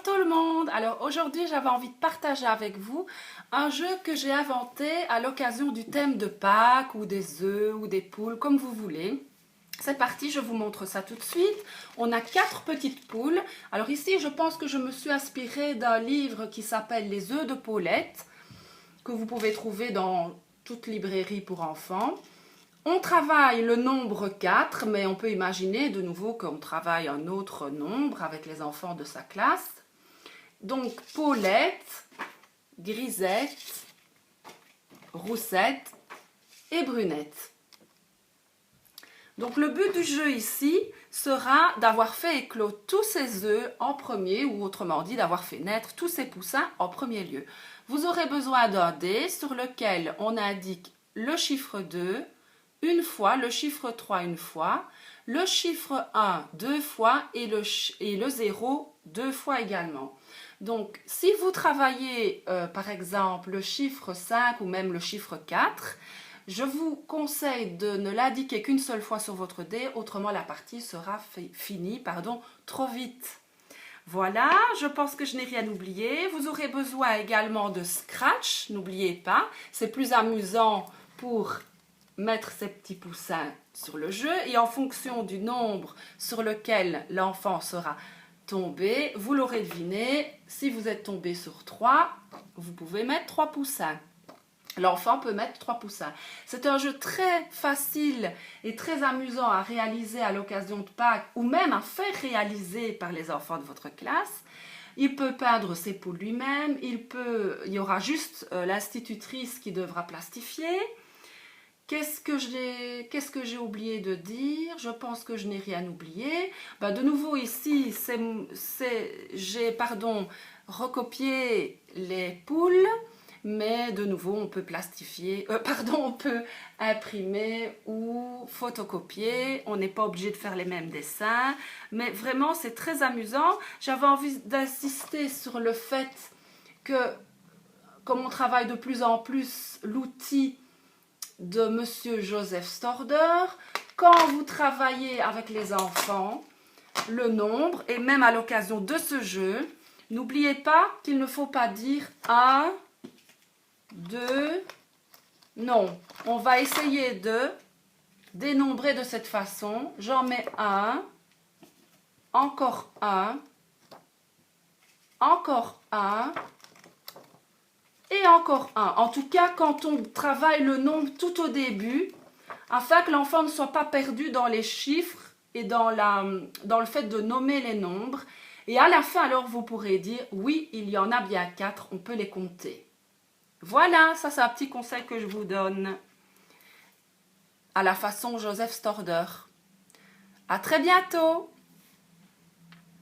Bonjour tout le monde. Alors aujourd'hui j'avais envie de partager avec vous un jeu que j'ai inventé à l'occasion du thème de Pâques ou des œufs ou des poules comme vous voulez. C'est parti, je vous montre ça tout de suite. On a 4 petites poules. Alors ici je pense que je me suis inspirée d'un livre qui s'appelle Les œufs de Paulette que vous pouvez trouver dans toute librairie pour enfants. On travaille le nombre 4, mais on peut imaginer de nouveau qu'on travaille un autre nombre avec les enfants de sa classe. Donc, Paulette, Grisette, Roussette et Brunette. Donc, le but du jeu ici sera d'avoir fait éclore tous ces œufs en premier, ou autrement dit, d'avoir fait naître tous ces poussins en premier lieu. Vous aurez besoin d'un dé sur lequel on indique le chiffre 2, une fois, le chiffre 3 une fois, le chiffre 1 deux fois et le 0 deux fois également. Donc, si vous travaillez par exemple le chiffre 5 ou même le chiffre 4, je vous conseille de ne l'indiquer qu'une seule fois sur votre dé, autrement la partie sera finie trop vite. Voilà, je pense que je n'ai rien oublié. Vous aurez besoin également de scratch, n'oubliez pas, c'est plus amusant pour mettre ces petits poussins sur le jeu et en fonction du nombre sur lequel l'enfant sera tombé, vous l'aurez deviné, si vous êtes tombé sur 3, vous pouvez mettre 3 poussins. L'enfant peut mettre 3 poussins. C'est un jeu très facile et très amusant à réaliser à l'occasion de Pâques ou même à faire réaliser par les enfants de votre classe. Il peut peindre ses poules lui-même, il y aura juste l'institutrice qui devra plastifier. Qu'est-ce que j'ai oublié de dire? Je pense que je n'ai rien oublié. De nouveau ici, j'ai recopié les poules, mais de nouveau on peut plastifier, on peut imprimer ou photocopier. On n'est pas obligé de faire les mêmes dessins, mais vraiment c'est très amusant. J'avais envie d'insister sur le fait que, comme on travaille de plus en plus l'outil de Monsieur Joseph Storder, quand vous travaillez avec les enfants, le nombre, et même à l'occasion de ce jeu, n'oubliez pas qu'il ne faut pas dire 1, 2, non. On va essayer de dénombrer de cette façon. J'en mets 1, encore 1, encore 1, et encore 1. En tout cas, quand on travaille le nombre tout au début, afin que l'enfant ne soit pas perdu dans les chiffres et dans le fait de nommer les nombres. Et à la fin, alors, vous pourrez dire, oui, il y en a bien 4, on peut les compter. Voilà, ça c'est un petit conseil que je vous donne à la façon Joseph Storder. À très bientôt!